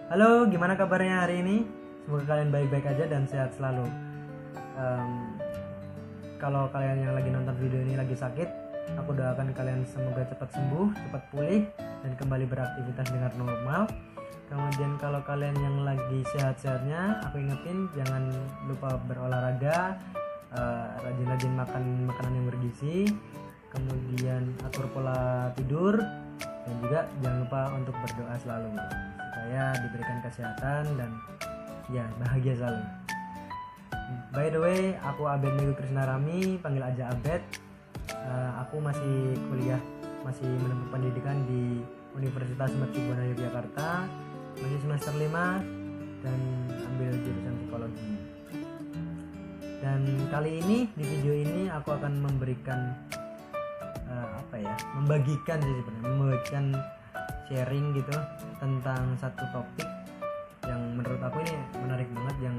Halo, gimana kabarnya hari ini? Semoga kalian baik-baik aja dan sehat selalu. Kalau kalian yang lagi nonton video ini lagi sakit, aku doakan kalian semoga cepat sembuh, cepat pulih, dan kembali beraktivitas dengan normal. Kemudian kalau kalian yang lagi sehat-sehatnya, aku ingetin jangan lupa berolahraga, rajin-rajin makan makanan yang bergizi, kemudian atur pola tidur, dan juga jangan lupa untuk berdoa selalu supaya diberikan kesehatan dan ya bahagia selalu. By the way, aku Abed Megu Krisnarami, panggil aja Abed. Aku masih kuliah, masih menempuh pendidikan di Universitas Mercubuana Yogyakarta, masih semester 5 dan ambil jurusan psikologi. Dan kali ini di video ini aku akan memberikan membagikan sharing gitu tentang satu topik yang menurut aku ini menarik banget, yang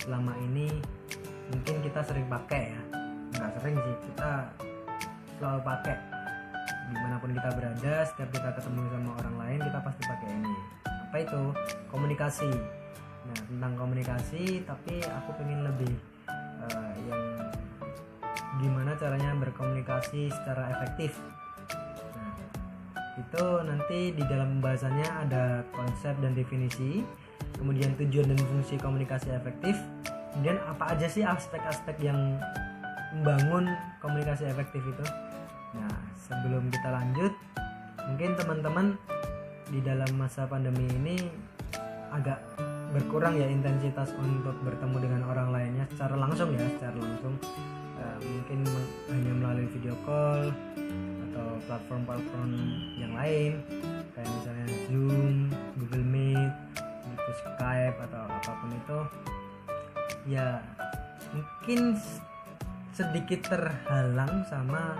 selama ini mungkin kita sering pakai ya, nggak sering sih, kita selalu pakai dimanapun kita berada. Setiap kita ketemu sama orang lain kita pasti pakai ini. Apa itu? Komunikasi. Nah, tentang komunikasi, tapi aku pengen lebih yang gimana caranya berkomunikasi secara efektif. Nah, itu nanti di dalam pembahasannya ada konsep dan definisi, kemudian tujuan dan fungsi komunikasi efektif, kemudian apa aja sih aspek-aspek yang membangun komunikasi efektif itu. Nah, sebelum kita lanjut, mungkin teman-teman di dalam masa pandemi ini agak berkurang ya intensitas untuk bertemu dengan orang lainnya secara langsung. Mungkin hanya melalui video call atau platform-platform yang lain kayak misalnya Zoom, Google Meet, gitu, Skype atau apapun itu. Ya mungkin sedikit terhalang sama,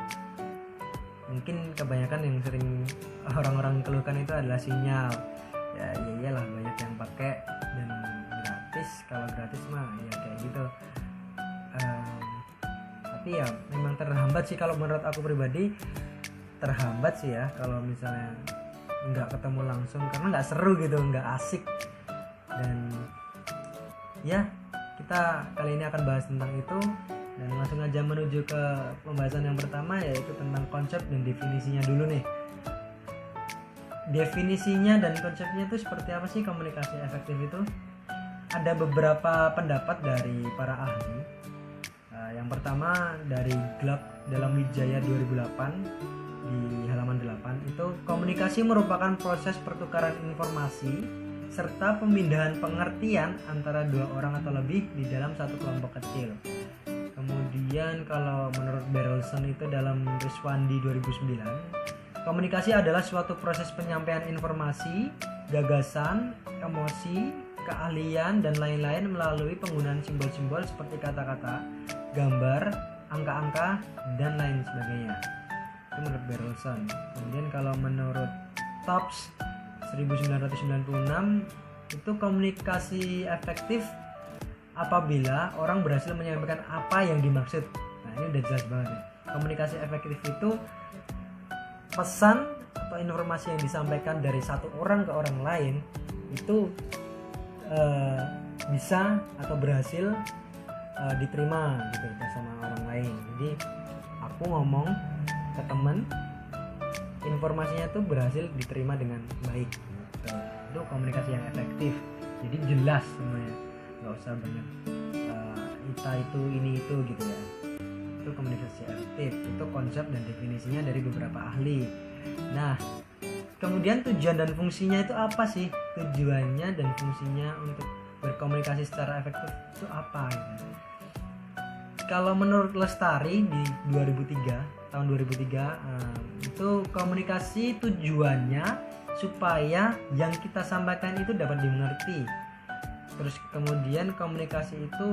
mungkin kebanyakan yang sering orang-orang keluhkan itu adalah sinyal. Ya iyalah, banyak yang pakai dan gratis. Kalau gratis mah ya kayak gitu. Tapi ya memang terhambat sih, kalau menurut aku pribadi terhambat sih ya kalau misalnya nggak ketemu langsung, karena nggak seru gitu, nggak asik. Dan ya kita kali ini akan bahas tentang itu, dan langsung aja menuju ke pembahasan yang pertama, yaitu tentang konsep dan definisinya dulu nih. Definisinya dan konsepnya itu seperti apa sih komunikasi efektif itu? Ada beberapa pendapat dari para ahli. Yang pertama dari Glab dalam Wijaya 2008 di halaman 8 itu, komunikasi merupakan proses pertukaran informasi serta pemindahan pengertian antara dua orang atau lebih di dalam satu kelompok kecil. Kemudian kalau menurut Berelson itu dalam Riswandi 2009, komunikasi adalah suatu proses penyampaian informasi, gagasan, emosi, keahlian, dan lain-lain melalui penggunaan simbol-simbol seperti kata-kata, gambar, angka-angka, dan lain sebagainya. Itu menurut Berelson. Kemudian kalau menurut Topps 1996 itu, komunikasi efektif apabila orang berhasil menyampaikan apa yang dimaksud. Nah, ini udah jelas banget ya. Komunikasi efektif itu pesan atau informasi yang disampaikan dari satu orang ke orang lain itu bisa atau berhasil diterima gitu sama orang lain. Jadi aku ngomong ke teman, informasinya tuh berhasil diterima dengan baik gitu. Itu komunikasi yang efektif, jadi jelas semuanya, nggak usah banyak itu ini itu gitu ya. Itu komunikasi efektif, itu konsep dan definisinya dari beberapa ahli. Nah, kemudian tujuan dan fungsinya itu apa sih? Tujuannya dan fungsinya untuk berkomunikasi secara efektif itu apa gitu. Kalau menurut Lestari di tahun 2003 itu, komunikasi tujuannya supaya yang kita sampaikan itu dapat dimengerti. Terus kemudian komunikasi itu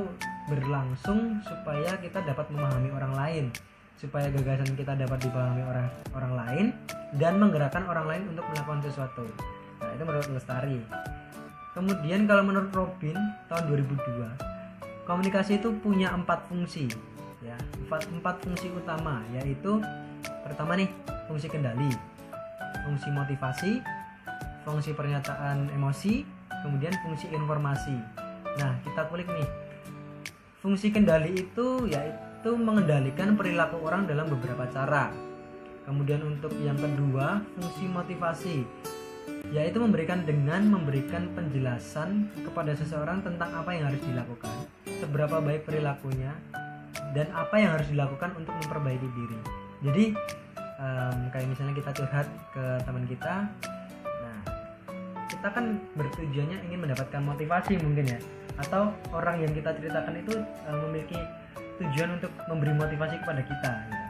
berlangsung supaya kita dapat memahami orang lain, supaya gagasan kita dapat dipahami orang lain dan menggerakkan orang lain untuk melakukan sesuatu. Nah, itu menurut Lestari. Kemudian kalau menurut Robin tahun 2002, komunikasi itu punya 4 fungsi ya, 4 fungsi utama, yaitu pertama nih, fungsi kendali, fungsi motivasi, fungsi pernyataan emosi, kemudian fungsi informasi. Nah, kita kulik nih. Fungsi kendali itu yaitu mengendalikan perilaku orang dalam beberapa cara. Kemudian untuk yang kedua, fungsi motivasi, yaitu memberikan penjelasan kepada seseorang tentang apa yang harus dilakukan, seberapa baik perilakunya, dan apa yang harus dilakukan untuk memperbaiki diri. Jadi kayak misalnya kita curhat ke teman kita, nah kita kan bertujuannya ingin mendapatkan motivasi mungkin ya, atau orang yang kita ceritakan itu memiliki tujuan untuk memberi motivasi kepada kita gitu.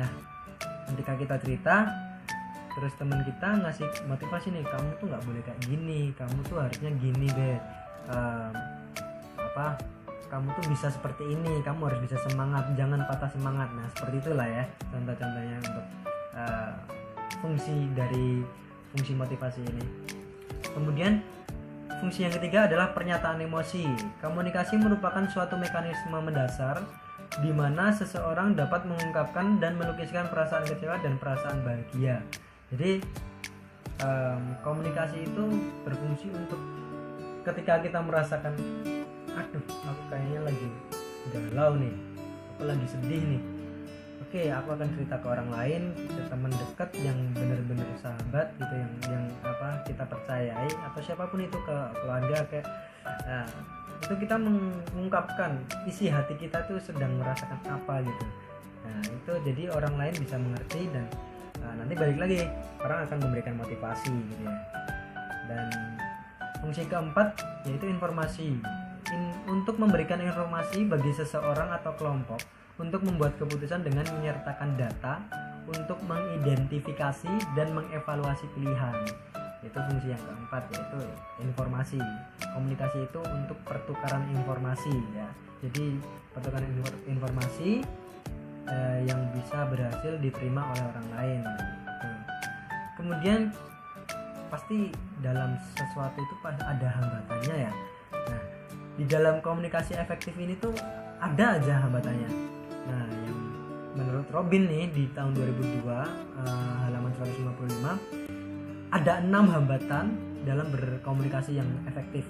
Nah, ketika kita cerita terus teman kita ngasih motivasi nih, kamu tuh nggak boleh kayak gini, kamu tuh harusnya gini deh, kamu tuh bisa seperti ini, kamu harus bisa semangat, jangan patah semangat. Nah, seperti itulah ya contoh-contohnya untuk fungsi dari fungsi motivasi ini. Kemudian fungsi yang ketiga adalah pernyataan emosi. Komunikasi merupakan suatu mekanisme mendasar di mana seseorang dapat mengungkapkan dan melukiskan perasaan kecewa dan perasaan bahagia. Jadi komunikasi itu berfungsi untuk ketika kita merasakan, aduh aku kayaknya lagi galau nih, aku lagi sedih nih, oke, aku akan cerita ke orang lain, ke teman dekat yang benar-benar sahabat gitu, yang kita percayai, atau siapapun itu, ke keluarga, kayak itu kita mengungkapkan isi hati kita tuh sedang merasakan apa gitu. Nah itu jadi orang lain bisa mengerti, dan nanti balik lagi orang akan memberikan motivasi gitu ya. Dan fungsi keempat yaitu informasi, untuk memberikan informasi bagi seseorang atau kelompok untuk membuat keputusan dengan menyertakan data untuk mengidentifikasi dan mengevaluasi pilihan. Itu fungsi yang keempat, yaitu informasi. Komunikasi itu untuk pertukaran informasi ya. Jadi pertukaran informasi yang bisa berhasil diterima oleh orang lain. Kemudian pasti dalam sesuatu itu ada hambatannya ya. Nah, di dalam komunikasi efektif ini tuh ada aja hambatannya. Nah, yang menurut Robin nih di tahun 2002 halaman 155 ada 6 hambatan dalam berkomunikasi yang efektif.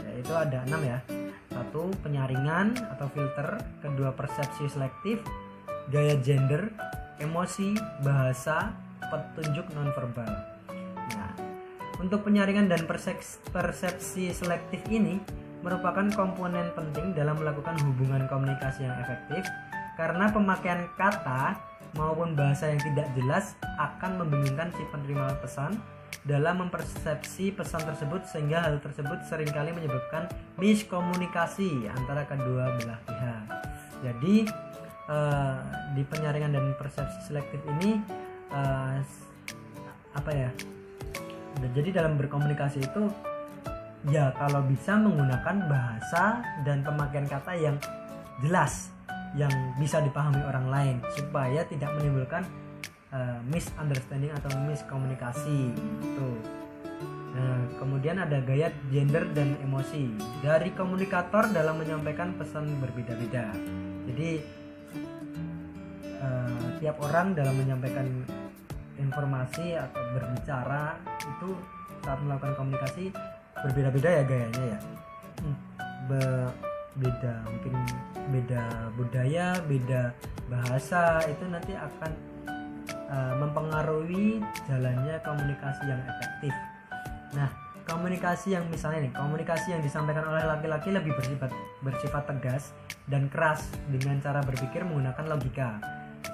Yaitu ada 6 ya. 1. Penyaringan atau filter. 2. Persepsi selektif, gaya gender, emosi, bahasa, petunjuk nonverbal. Nah, untuk penyaringan dan persepsi selektif ini merupakan komponen penting dalam melakukan hubungan komunikasi yang efektif, karena pemakaian kata maupun bahasa yang tidak jelas akan membingungkan si penerima pesan dalam mempersepsi pesan tersebut, sehingga hal tersebut seringkali menyebabkan miskomunikasi antara kedua belah pihak. Jadi di penyaringan dan persepsi selektif ini jadi dalam berkomunikasi itu ya kalau bisa menggunakan bahasa dan pemakaian kata yang jelas, yang bisa dipahami orang lain, supaya tidak menimbulkan misunderstanding atau miskomunikasi gitu. Nah, kemudian ada gaya gender dan emosi dari komunikator dalam menyampaikan pesan berbeda-beda. Jadi tiap orang dalam menyampaikan informasi atau berbicara itu saat melakukan komunikasi berbeda-beda ya gayanya ya. Beda, mungkin beda budaya, beda bahasa, itu nanti akan mempengaruhi jalannya komunikasi yang efektif. Nah, komunikasi yang misalnya nih, komunikasi yang disampaikan oleh laki-laki lebih bersifat tegas dan keras dengan cara berpikir menggunakan logika.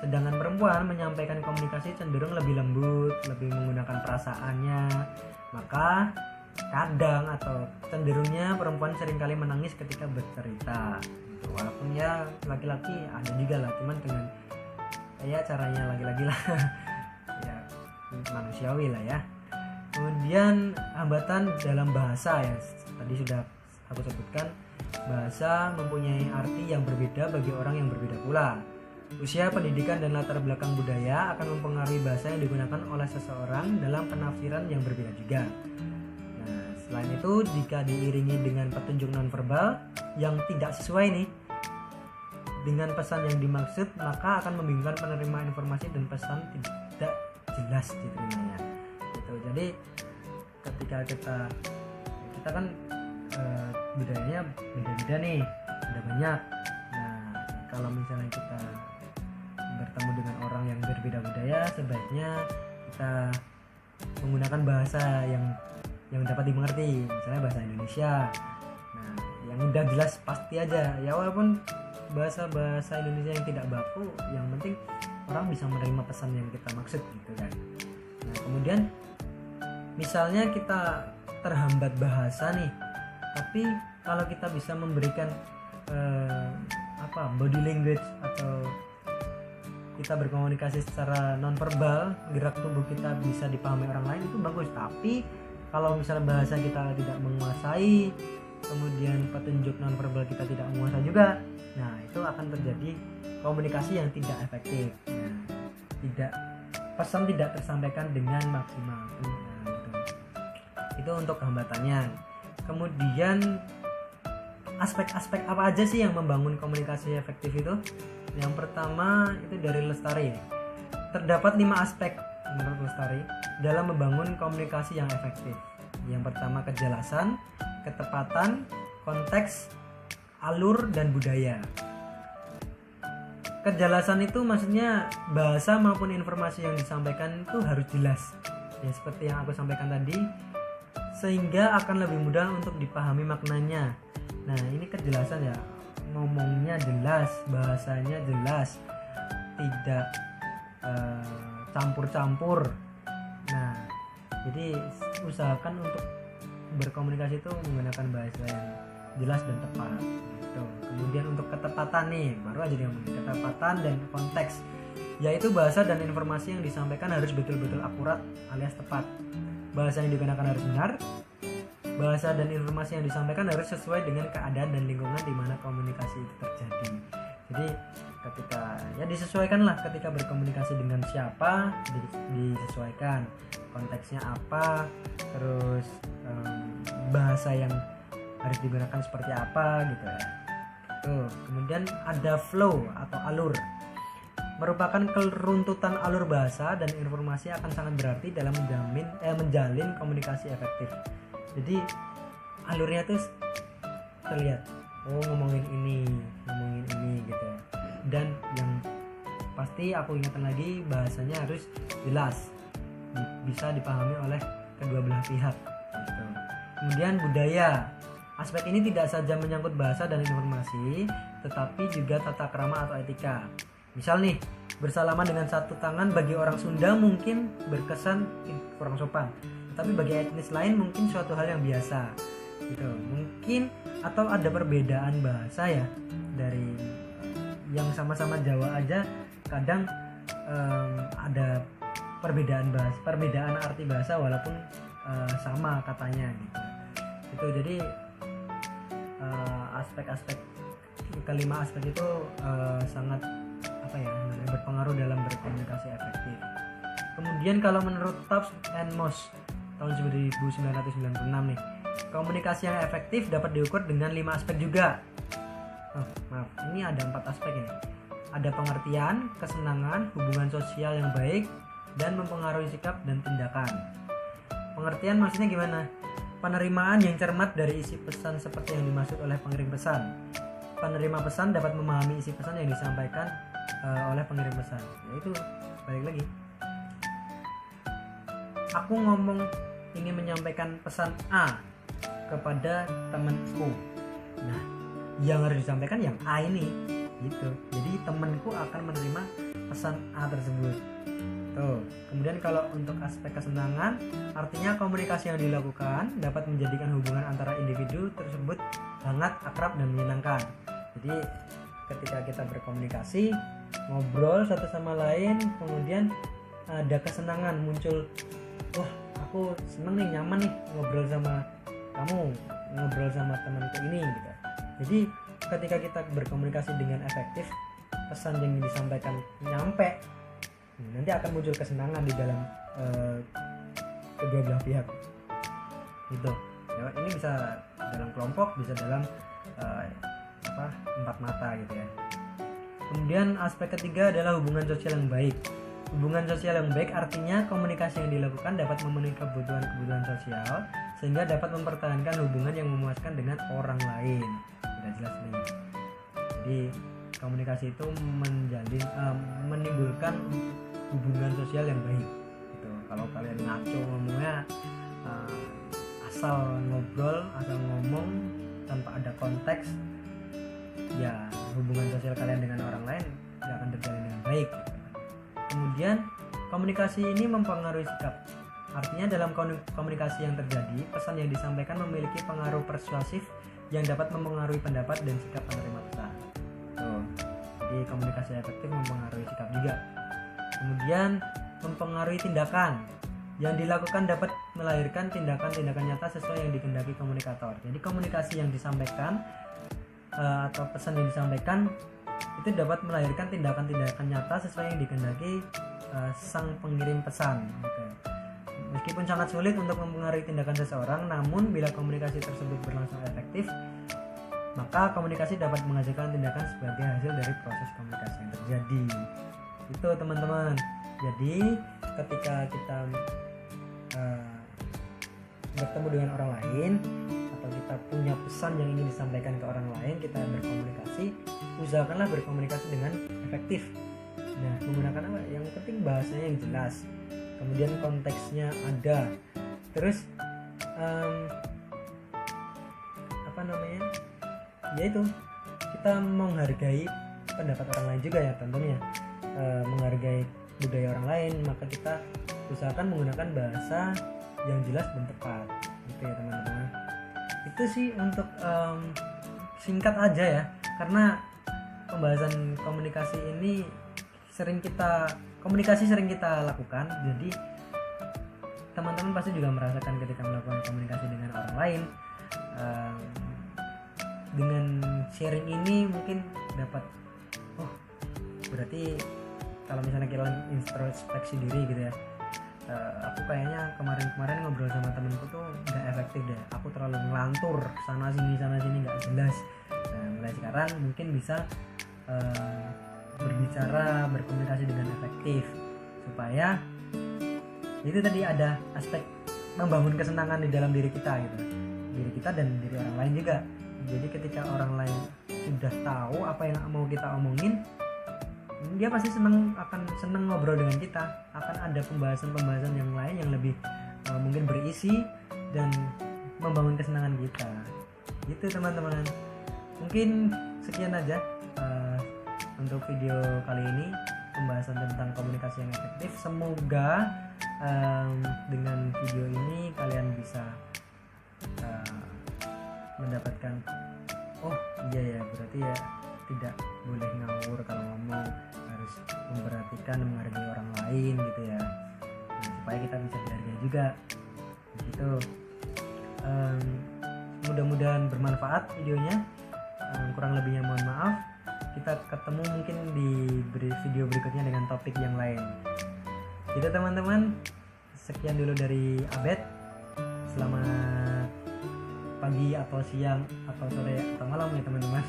Sedangkan perempuan menyampaikan komunikasi cenderung lebih lembut, lebih menggunakan perasaannya. Maka kadang atau cenderungnya perempuan seringkali menangis ketika bercerita. Walaupun ya laki-laki ada juga lah, cuman dengan ya caranya laki-laki lah. Ya manusiawi lah ya. Kemudian hambatan dalam bahasa yang tadi sudah aku sebutkan, bahasa mempunyai arti yang berbeda bagi orang yang berbeda pula. Usia, pendidikan, dan latar belakang budaya akan mempengaruhi bahasa yang digunakan oleh seseorang dalam penafsiran yang berbeda juga. Nah, selain itu, jika diiringi dengan petunjuk nonverbal yang tidak sesuai nih dengan pesan yang dimaksud, maka akan membingungkan penerima informasi dan pesan tidak jelas diterimanya. Gitu. Jadi ketika kita kan budayanya beda-beda nih, ada banyak. Nah, kalau misalnya kita bertemu dengan orang yang berbeda budaya, sebaiknya kita menggunakan bahasa yang dapat dimengerti, misalnya bahasa Indonesia. Nah, yang udah jelas pasti aja ya, walaupun bahasa Indonesia yang tidak baku, yang penting orang bisa menerima pesan yang kita maksud gitu kan. Nah, kemudian misalnya kita terhambat bahasa nih, tapi kalau kita bisa memberikan body language atau kita berkomunikasi secara nonverbal, gerak tubuh kita bisa dipahami orang lain, itu bagus. Tapi kalau misalnya bahasa kita tidak menguasai, kemudian petunjuk nonverbal kita tidak menguasai juga, nah itu akan terjadi komunikasi yang tidak efektif. Nah, pesan tidak tersampaikan dengan maksimal. Nah, itu untuk hambatannya. Kemudian aspek-aspek apa aja sih yang membangun komunikasi efektif itu? Yang pertama itu dari Lestari. Terdapat 5 aspek menurut Lestari dalam membangun komunikasi yang efektif. Yang pertama kejelasan, ketepatan, konteks, alur, dan budaya. Kejelasan itu maksudnya bahasa maupun informasi yang disampaikan itu harus jelas. Ya seperti yang aku sampaikan tadi, sehingga akan lebih mudah untuk dipahami maknanya. Nah, ini kejelasan ya, ngomongnya jelas, bahasanya jelas, tidak campur-campur. Nah, jadi usahakan untuk berkomunikasi itu menggunakan bahasa yang jelas dan tepat gitu. Kemudian untuk ketepatan nih, baru aja dia ngomongin ketepatan dan konteks, yaitu bahasa dan informasi yang disampaikan harus betul-betul akurat alias tepat. Bahasa yang digunakan harus benar. Bahasa dan informasi yang disampaikan harus sesuai dengan keadaan dan lingkungan di mana komunikasi itu terjadi. Jadi ketika ya disesuaikanlah, ketika berkomunikasi dengan siapa disesuaikan, konteksnya apa, terus bahasa yang harus digunakan seperti apa gitu ya. Tuh, kemudian ada flow atau alur. Merupakan keruntutan alur bahasa dan informasi akan sangat berarti dalam menjalin komunikasi efektif. Jadi alurnya tuh terlihat, ngomongin ini gitu ya. Dan yang pasti aku ingatkan lagi, bahasanya harus jelas, bisa dipahami oleh kedua belah pihak gitu. Kemudian budaya. Aspek ini tidak saja menyangkut bahasa dan informasi, tetapi juga tata krama atau etika. Misal nih, bersalaman dengan satu tangan bagi orang Sunda mungkin berkesan kurang sopan, tapi bagi etnis lain mungkin suatu hal yang biasa gitu. Mungkin atau ada perbedaan bahasa ya, dari yang sama-sama Jawa aja kadang ada perbedaan arti bahasa walaupun sama katanya gitu. Itu jadi aspek-aspek kelima aspek itu sangat berpengaruh dalam berkomunikasi efektif. Kemudian kalau menurut Taps and Moss tahun 1996 nih, komunikasi yang efektif dapat diukur dengan 5 aspek juga. Ini ada 4 aspek ini. Ada pengertian, kesenangan, hubungan sosial yang baik, dan mempengaruhi sikap dan tindakan. Pengertian maksudnya gimana? Penerimaan yang cermat dari isi pesan seperti yang dimaksud oleh pengirim pesan. Penerima pesan dapat memahami isi pesan yang disampaikan oleh pengirim pesan. Yaitu balik lagi, aku ngomong ingin menyampaikan pesan A kepada temanku. Nah, yang harus disampaikan yang A ini gitu. Jadi temanku akan menerima pesan A tersebut. Tuh. Kemudian kalau untuk aspek kesenangan, artinya komunikasi yang dilakukan dapat menjadikan hubungan antara individu tersebut hangat, akrab, dan menyenangkan. Jadi ketika kita berkomunikasi, ngobrol satu sama lain, kemudian ada kesenangan muncul, wah aku seneng nih, nyaman nih ngobrol sama kamu, ngobrol sama temanku ini gitu. Jadi ketika kita berkomunikasi dengan efektif, pesan yang disampaikan nyampe, nanti akan muncul kesenangan di dalam kedua belah pihak gitu ya. Ini bisa dalam kelompok, bisa dalam empat mata gitu ya. Kemudian aspek ketiga adalah hubungan sosial yang baik. Hubungan sosial yang baik artinya komunikasi yang dilakukan dapat memenuhi kebutuhan-kebutuhan sosial sehingga dapat mempertahankan hubungan yang memuaskan dengan orang lain. Sudah jelas nih. Jadi komunikasi itu menimbulkan hubungan sosial yang baik. Gitu. Kalau kalian ngaco ngomongnya asal ngobrol, asal ngomong tanpa ada konteks, ya hubungan sosial kalian dengan orang lain tidak akan terjalin dengan baik. Kemudian komunikasi ini mempengaruhi sikap. Artinya dalam komunikasi yang terjadi, pesan yang disampaikan memiliki pengaruh persuasif yang dapat mempengaruhi pendapat dan sikap penerima pesan. Jadi komunikasi efektif mempengaruhi sikap juga. Kemudian mempengaruhi tindakan. Yang dilakukan dapat melahirkan tindakan-tindakan nyata sesuai yang dikehendaki komunikator. Jadi komunikasi yang disampaikan atau pesan yang disampaikan itu dapat melahirkan tindakan-tindakan nyata sesuai yang dikehendaki sang pengirim pesan gitu. Meskipun sangat sulit untuk mempengaruhi tindakan seseorang, namun bila komunikasi tersebut berlangsung efektif, maka komunikasi dapat menghasilkan tindakan sebagai hasil dari proses komunikasi yang terjadi. Itu teman-teman. Jadi ketika kita bertemu dengan orang lain atau kita punya pesan yang ingin disampaikan ke orang lain, kita berkomunikasi, usahakanlah berkomunikasi dengan efektif. Nah, menggunakan apa? Yang penting bahasanya yang jelas, kemudian konteksnya ada, terus yaitu kita menghargai pendapat orang lain juga ya tentunya, menghargai budaya orang lain, maka kita usahakan menggunakan bahasa yang jelas dan tepat gitu ya teman-teman. Itu sih untuk singkat aja ya, karena pembahasan komunikasi ini sering kita lakukan, jadi teman-teman pasti juga merasakan ketika melakukan komunikasi dengan orang lain. Dengan sharing ini mungkin dapat, berarti kalau misalnya kita introspeksi diri gitu ya, aku kayaknya kemarin ngobrol sama temenku tuh nggak efektif deh, aku terlalu ngelantur sana sini nggak jelas. Nah, mulai sekarang mungkin bisa berkomunikasi dengan efektif, supaya itu tadi ada aspek membangun kesenangan di dalam diri kita gitu, diri kita dan diri orang lain juga. Jadi ketika orang lain sudah tahu apa yang mau kita omongin, dia pasti akan senang ngobrol dengan kita, akan ada pembahasan yang lain yang lebih mungkin berisi dan membangun kesenangan kita gitu teman-teman. Mungkin sekian aja untuk video kali ini, pembahasan tentang komunikasi yang efektif. Semoga dengan video ini kalian bisa mendapatkan iya ya, berarti ya tidak boleh ngawur kalau ngomong, harus memperhatikan, menghargai orang lain gitu ya. Nah, supaya kita bisa dihargai juga gitu. Mudah-mudahan bermanfaat videonya. Kurang lebihnya mohon maaf. Kita ketemu mungkin di video berikutnya dengan topik yang lain gitu teman-teman. Sekian dulu dari Abed. Selamat pagi atau siang atau sore atau malam ya teman-teman.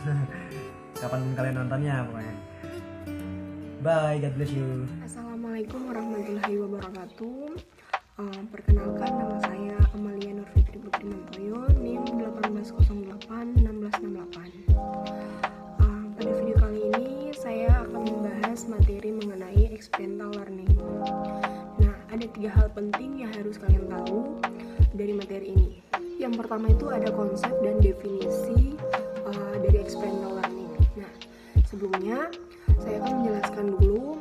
Kapanpun kalian nontonnya pokoknya. Bye, God bless you. Assalamualaikum warahmatullahi wabarakatuh. Perkenalkan, nama saya Amalia Nur Fitri Putri Mantoyo, NIM 18081668. Pada video kali ini saya akan membahas materi mengenai experiential learning. Nah, ada 3 hal penting yang harus kalian tahu dari materi ini. Yang pertama itu ada konsep dan definisi dari experiential learning. Nah, sebelumnya saya akan menjelaskan dulu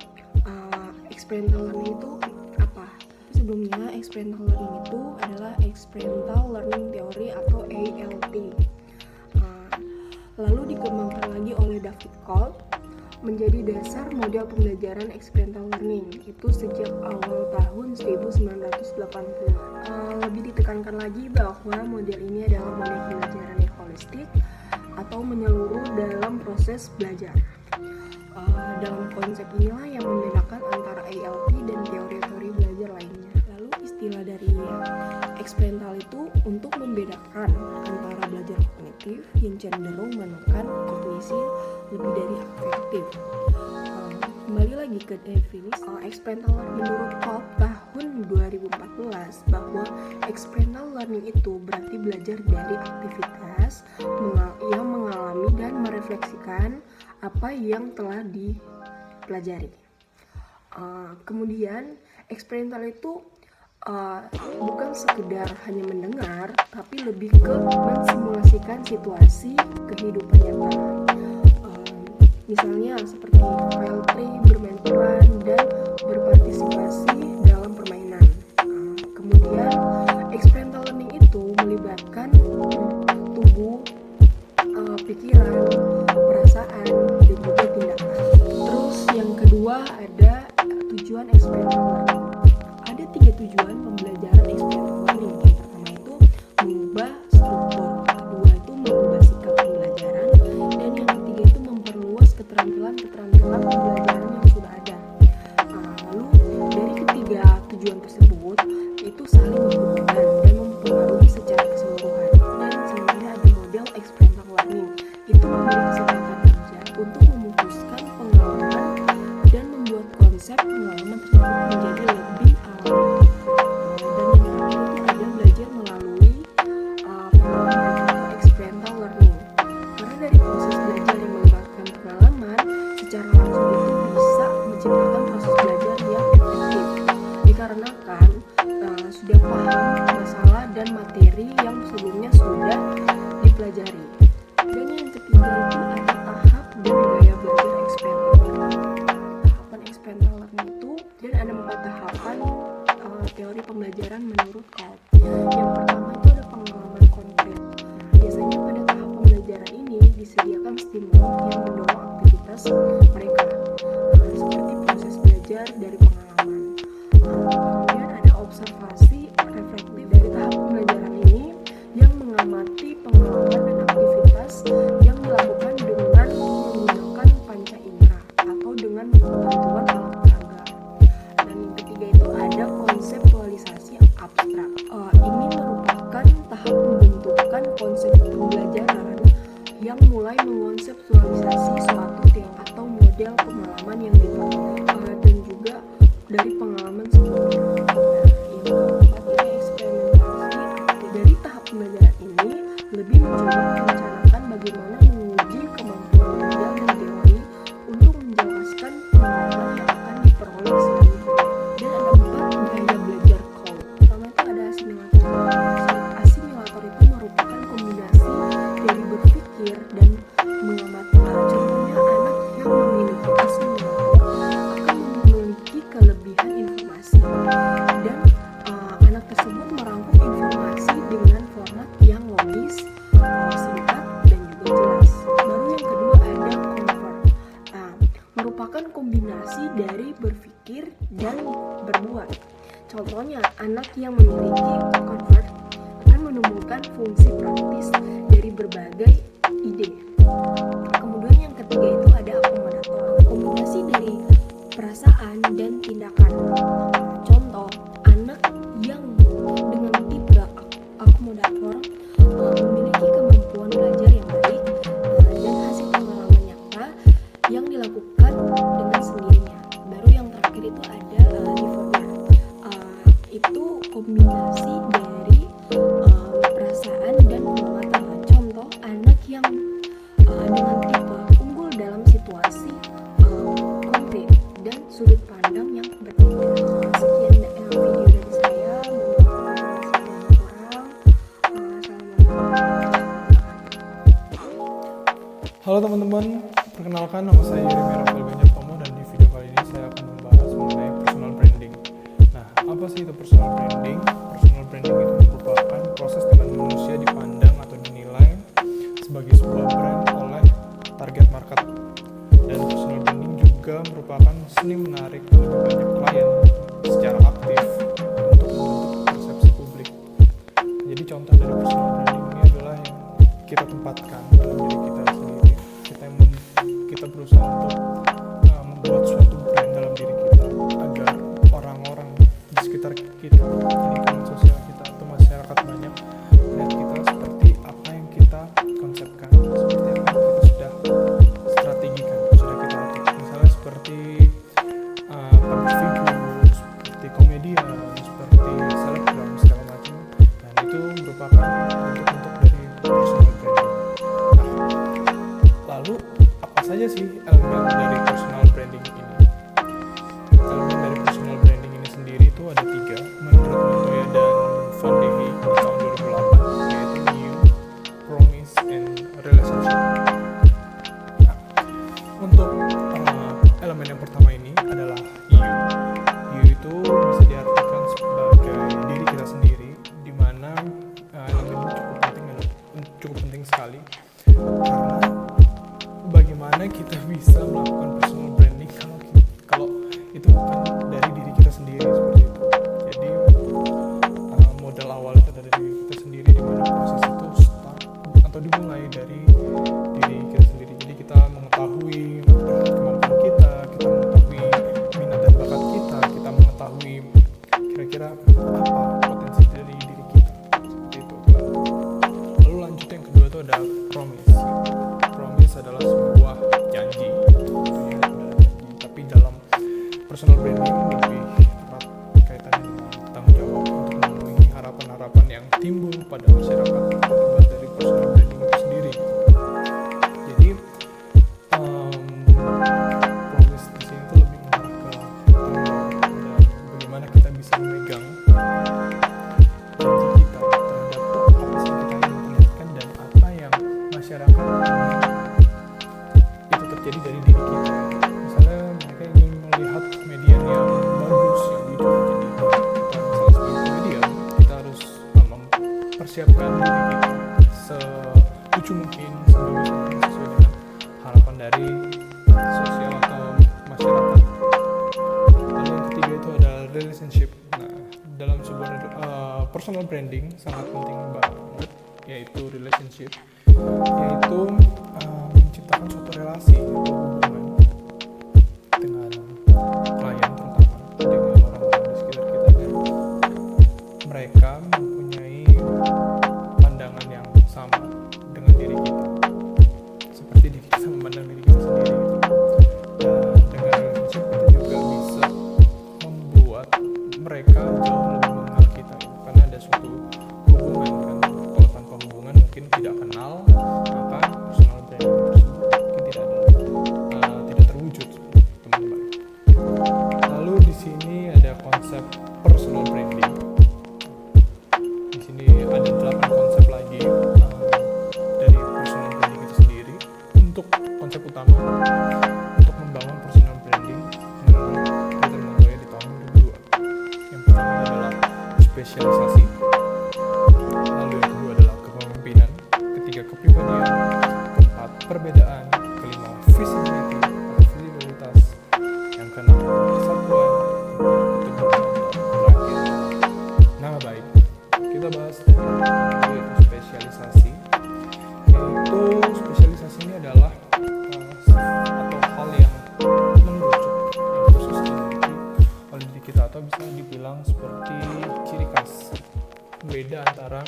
experiential learning itu apa. Sebelumnya, experiential learning itu adalah experiential learning theory atau ALT. Lalu dikembangkan lagi oleh David Kolb menjadi dasar model pembelajaran experiential learning itu sejak awal tahun 1980. Lebih ditekankan lagi bahwa model ini adalah model pembelajaran yang holistik atau menyeluruh dalam proses belajar. Dalam konsep inilah yang membedakan antara ALT dan teori-teori belajar lainnya. Lalu istilah dari experiential itu untuk membedakan antara belajar kognitif yang cenderung menekan kognisi lebih dari afektif. kembali lagi ke definisi experiential learning menurut Kolb tahun 2014 bahwa experiential learning itu berarti belajar dari aktivitas yang mengalami dan merefleksikan apa yang telah dipelajari. Kemudian experiential itu bukan sekedar hanya mendengar, tapi lebih ke mensimulasikan situasi kehidupan nyata. Misalnya seperti file tree, bermain peran, dan berpartisipasi dalam permainan. Kemudian experiential learning itu melibatkan tubuh, pikiran, perasaan, dan juga tindakan. Terus yang kedua ada tujuan experiential learning. Ada 3 tujuan pembelajaran experiential learning. Yang pertama itu mengubah struktur, kedua itu mengubah sikap pembelajaran, dan yang ketiga itu memperluas keterampilan pembelajaran yang sudah ada. Lalu dari ketiga tujuan tersebut itu saling berhubungan dan mempengaruhi secara keseluruhan. Dan selanjutnya ada model experiential learning. Itu memberi kesempatan kerja untuk memutuskan pengalaman dan membuat konsep pengalaman tersebut menjadi lebih alami. Dan yang terakhir itu ada belajar melalui pengalaman atau experiential learning. Karena dari proses belajar yang melibatkan pengalaman, secara langsung itu bisa menciptakan proses belajar yang efektif. Dikarenakan sudah paham masalah dan materi yang sebelumnya sudah dipelajari. Dan yang ketiga itu ada tahap dan gaya belajar experiential learning. Tahapan experiential learning itu dan ada 4 tahapan teori pembelajaran menurut Kolb. Yang pertama itu ada pengalaman konkret. Biasanya pada tahap pembelajaran ini disediakan stimulus yang mendorong aktivitas mereka, seperti proses belajar dari pengalaman. Kemudian ada observasi reflektif. Dari tahap pembelajaran ini yang mengamati pengalaman dan aktivitas yang dilakukan dengan menggunakan panca indera atau dengan bantuan alat peraga. Dan yang ketiga itu ada konseptualisasi abstrak. Ini merupakan tahap pembentukan konsep pembelajaran yang mulai mengonseptualisasi suatu atau model pengalaman yang dipakai dan juga dari pengalaman sebelumnya. Yang keempat ini eksperimentasi. Dari tahap pembelajaran ini lebih mencoba merencanakan bagaimana menguji kemampuan belajar dan teori untuk menjelaskan pengalaman yang akan diperoleh selanjutnya. Dan ada 4 gaya belajar Kolb. Pertama itu ada asimilator. Asimilator itu merupakan kombinasi dari berpikir dan mengamati. Contohnya anak yang memiliki asimilator akan memiliki kelebihan informasi dan anak tersebut merangkum informasi dengan format yang logis, singkat, dan juga jelas. Baru yang kedua ada convert. Merupakan kombinasi dari berpikir dan berbuat. Contohnya anak yang memiliki convert akan menemukan fungsi praktis dari berbagai ide. Kemudian yang ketiga itu ada akomodator, kombinasi dari perasaan dan tindakan. Contoh, anak yang dengan tipe akomodator memiliki kemampuan belajar yang baik dan hasil pengalaman nyata yang dilakukan dengan sendirinya. Baru yang terakhir itu ada defaultnya. Itu kombinasi dari perasaan dan pengamatan. Contoh, anak yang dengan tipe unggul dalam situasi konkret dan sudut pandang yang berbeda. Sekian video dari saya. Halo teman-teman, perkenalkan nama saya Yeremia Rafael Ganjartomo dan di video kali ini saya akan membahas mengenai personal branding. Nah, apa sih itu personal branding? Personal branding itu merupakan proses di mana manusia dipandang atau dinilai sebagai sebuah brand oleh target market. Dan personal branding juga merupakan seni menarik lebih banyak klien secara aktif untuk membentuk persepsi publik. Jadi contoh dari personal branding ini adalah yang kita tempatkan dalam diri kita sendiri. Kita berusaha untuk membuat suatu brand dalam diri kita agar orang-orang di sekitar kita, lingkungan sosial kita atau masyarakat banyak melihat kita seperti apa yang kita konsepkan, seperti apa yang kita sudah strategikan, sudah kita atur. Misalnya seperti saja sih elemen dari personal branding ini? Elemen dari personal branding ini sendiri itu ada 3 menurut Montoya dan Van de Hey di tahun 2008, yaitu you, promise, and relationship. Nah, untuk elemen yang pertama ini adalah you. You itu bisa diartikan sebagai diri kita sendiri, di mana elemen ini cukup penting sekali, karena bagaimana kita bisa melakukan personal branding kalau itu bukan dari diri kita sendiri, seperti itu. Jadi modal awal itu dari diri kita sendiri, di mana proses itu start atau dimulai dari diri kita sendiri. Jadi kita mengetahui kemampuan kita mengetahui minat dan bakat kita mengetahui kira-kira apa potensi dari diri kita, seperti itu. Lalu lanjut yang kedua itu ada promise. Promise adalah sebuah janji, tapi dalam personal branding lebih erat kaitannya dengan tanggung jawab untuk memenuhi harapan-harapan yang timbul pada masyarakat akibat dari personal branding itu sendiri. Jadi promise di sini tuh lebih mengarah ke tanggung jawab dan bagaimana kita bisa memegang janji kita terhadap apa sih kita ingin perlihatkan dan apa yang masyarakat itu terjadi dari diri kita. Misalnya mereka ingin melihat komedian yang bagus, yang lucu, jadi kita misalnya sebagai komedian kita harus mempersiapkan diri kita selucu mungkin, sebagus mungkin sesuai dengan harapan dari sosial atau masyarakat. Lalu yang ketiga itu adalah relationship. Nah, dalam sebuah personal branding sangat penting banget, yaitu relationship, yaitu menciptakan suatu relasi atau hubungan dengan klien, terutama dengan orang-orang di sekitar kita, dan mereka mempunyai pandangan yang sama dengan diri kita, seperti diri kita memandang diri kita sendiri gitu. Dan dengan relationship kita juga bisa membuat mereka jauh lebih mengenal kita gitu. Karena ada suatu hubungan kan. Kalau tanpa hubungan mungkin tidak kenal, maka personal branding tersebut mungkin tidak terwujud, teman-teman. Lalu di sini ada konsep personal branding. Di sini ada 8 konsep lagi dari personal branding itu sendiri. Untuk konsep utama untuk membangun personal branding menurut Peter Montoya di tahun 2002. Yang pertama adalah spesialisasi. Lalu yang kedua adalah kepemimpinan, ketiga kepribadian, keempat perbedaan, kelima visibility atau visibilitas, yang keenam kesatuan, ketujuh terakhir nama baik. Kita bahas yaitu spesialisasi. Yaitu spesialisasi ini adalah atau hal yang mengerucut, yang khusus dimiliki oleh diri kita, atau bisa dibilang seperti ciri khas beda antara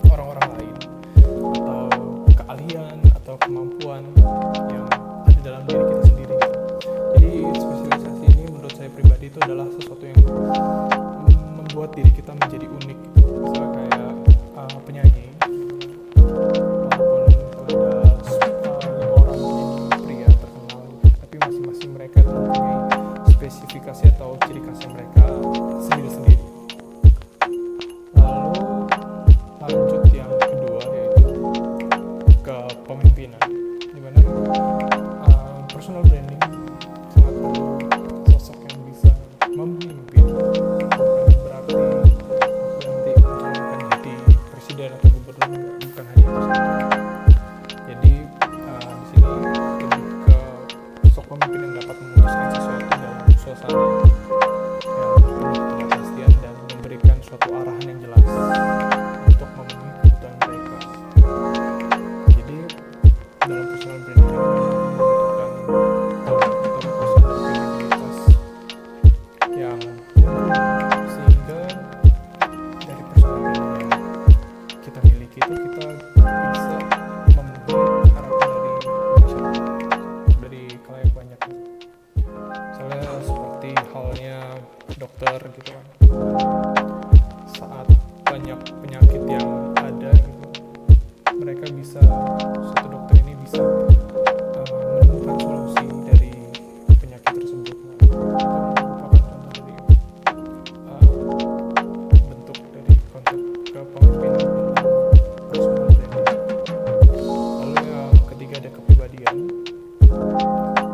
orang-orang lain, atau keahlian atau kemampuan yang ada dalam diri kita sendiri. Jadi spesialisasi ini menurut saya pribadi itu adalah sesuatu yang membuat diri kita menjadi unik. Misalnya kayak penyanyi, walaupun ada 5 orang penyanyi pria terkenal, tapi masing-masing mereka mempunyai spesifikasi atau ciri khasnya mereka sendiri-sendiri. Lalu lanjut yang kedua, yaitu kepemimpinan, dimana personal branding sangat perlu sosok yang bisa memimpin. Bukan berarti kepemimpinan dalam personal branding. Lalu yang ketiga ada kepribadian.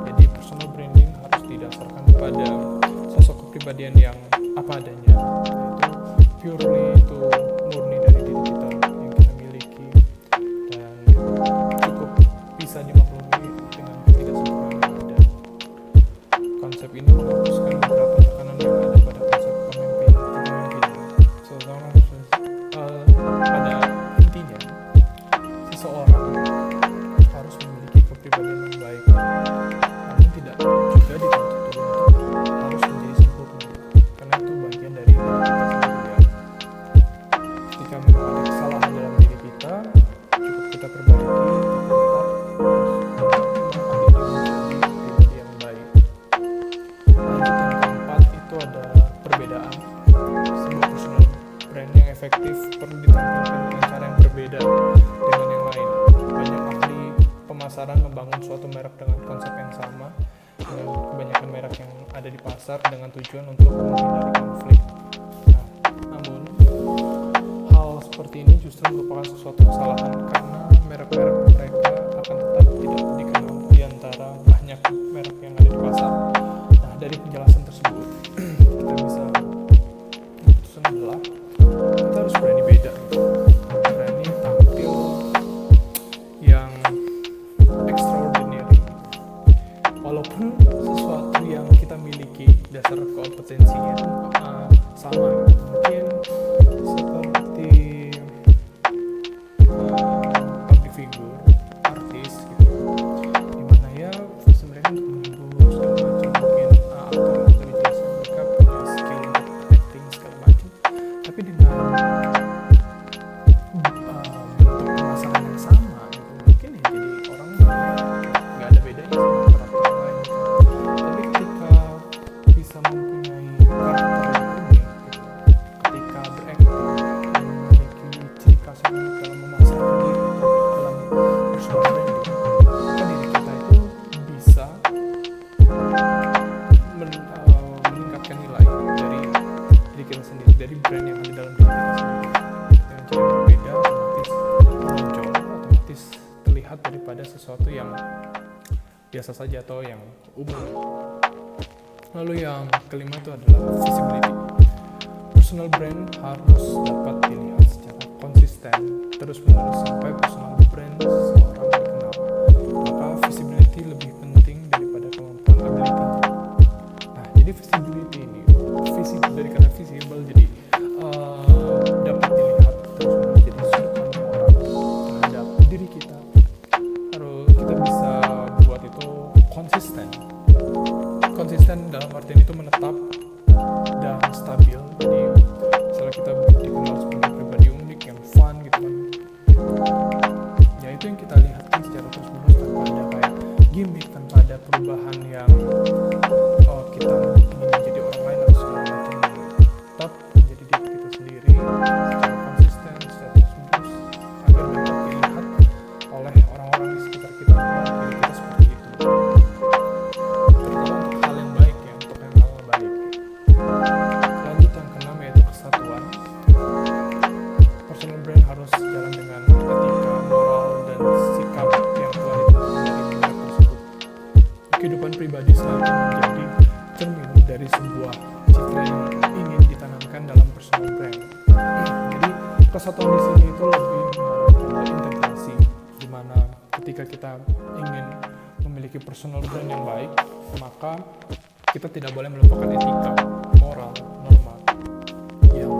Jadi personal branding harus didasarkan pada sosok kepribadian yang apa adanya, yaitu purely itu murni dari diri kita yang kita miliki dan cukup bisa dimaklumi dengan ketidaksempurnaan yang ada. Konsep ini menghapuskan beberapa tekanan yang ada pada konsep kepemimpinan. Pada intinya, seseorang harus memiliki kepribadian yang baik, namun tidak juga dituntut untuk harus menjadi sempurna, karena itu bagian dari diri kita sendiri ya. Ketika memang ada kesalahan dalam diri kita, cukup kita perbaiki, pribadi yang baik. Lanjut yang keempat itu ada perbedaan. Sebuah personal brand yang efektif perlu ditampilkan dengan cara yang berbeda dengan yang lain. Banyak ahli pemasaran membangun suatu merek dengan konsep yang sama dengan kebanyakan merek yang ada di pasar dengan tujuan untuk menghindari konflik. Nah, namun hal seperti ini justru merupakan sesuatu kesalahan karena merek-merek mereka akan tetap tidak dikenal di antara banyak merek yang ada di pasar. Nah, dari penjelasan tersebut kita bisa keputusan adalah kita harus berani beda, berani tampil yang extraordinary, walaupun sesuatu yang kita miliki dasar kompetensinya sama, mungkin seperti public figure, artis gitu, dimana ya sebenarnya untuk menghibur segala macam, mungkin aktor dari jasa mereka punya skill untuk acting segala macam, tapi dengan bentuk pemasaran yang sama gitu, mungkin ya jadi orang nggak ada bedanya sama karakter lain gitu. Tapi ketika bisa mempunyai karakter yang unik gitu, ketika berakting memiliki ciri khas yang unik dalam memasarkan diri dalam personal branding, maka diri kita itu bisa meningkatkan nilai dari diri kita sendiri, dari brand yang ada dalam diri kita sendiri dengan cara yang berbeda, otomatis menonjol, otomatis terlihat daripada sesuatu yang biasa saja atau yang umum. Lalu yang kelima itu adalah visibility. Personal brand harus dapat dilihat secara konsisten terus menerus sampai personal brand seseorang dikenal. Maka visibility lebih penting daripada kemampuan ability. Nah, jadi visibility ini dari kata visible, jadi dapat dilihat terus menerus, jadi sudut pandang orang terhadap diri kita harus kita bisa buat itu konsisten dalam artian itu menetap dan stabil. Jadi misalnya kita dikenal sebagai pribadi unik yang fun gitu kan, ya itu yang kita lihat kan secara terus menerus tanpa ada kayak gimmick, tanpa ada perubahan yang kita ingin menjadi orang lain atau segala macam. Tetap menjadi diri kita sendiri secara konsisten, secara terus menerus, agar dapat dilihat oleh orang-orang di sekitar kita bahwa diri kita seperti itu, terutama untuk hal yang baik ya, untuk yang hal baik. Lanjut yang keenam yaitu kesatuan. Personal brand harus jalan dengan etika, moral, dan sikap yang telah ditentukan dari merek tersebut. Kehidupan pribadi selalu menjadi cermin dari sebuah citra yang ingin ditanamkan dalam personal brand. Jadi kesatuan di sini itu lebih mengarah integrasi, di mana ketika kita ingin memiliki personal brand yang baik, maka kita tidak boleh melupakan etika, moral, norma yang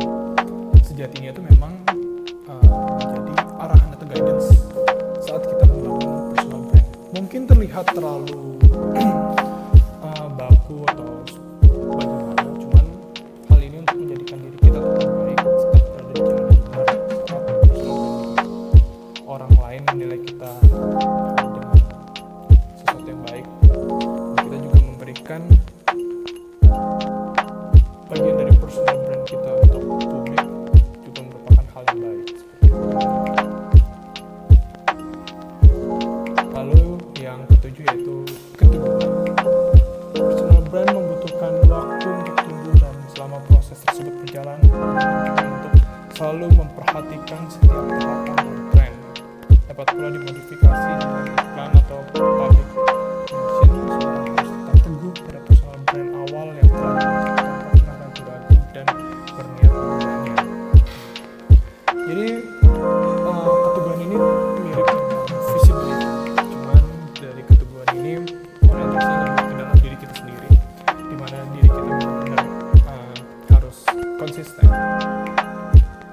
sejatinya itu memang menjadi arahan atau guidance saat kita membangun personal brand. Mungkin terlihat terlalu baku atau bagaimana, cuman hal ini untuk menjadikan diri kita tetap baik, tetap berada di jalan yang benar saat personal branding. Orang lain menilai kita dengan sesuatu yang baik, dan kita juga memberikan bagian dari personal brand kita untuk publik juga merupakan hal yang baik. Lalu yang ketujuh yaitu keteguhan. Personal brand membutuhkan waktu untuk tumbuh, dan selama proses tersebut berjalan untuk selalu memperhatikan memperhatikan setiap tahapan dan tren, dapat pula dimodifikasi dengan iklan atau public promotion. Seorang harus tetap teguh pada personal brand awal yang telah diciptakan, tak pernah ragu-ragu dan berniat mengubahnya. Jadi keteguhan ini mirip dengan visibility, cuman dari keteguhan ini orientasinya lebih ke dalam diri kita sendiri, di mana diri kita benar-benar harus konsisten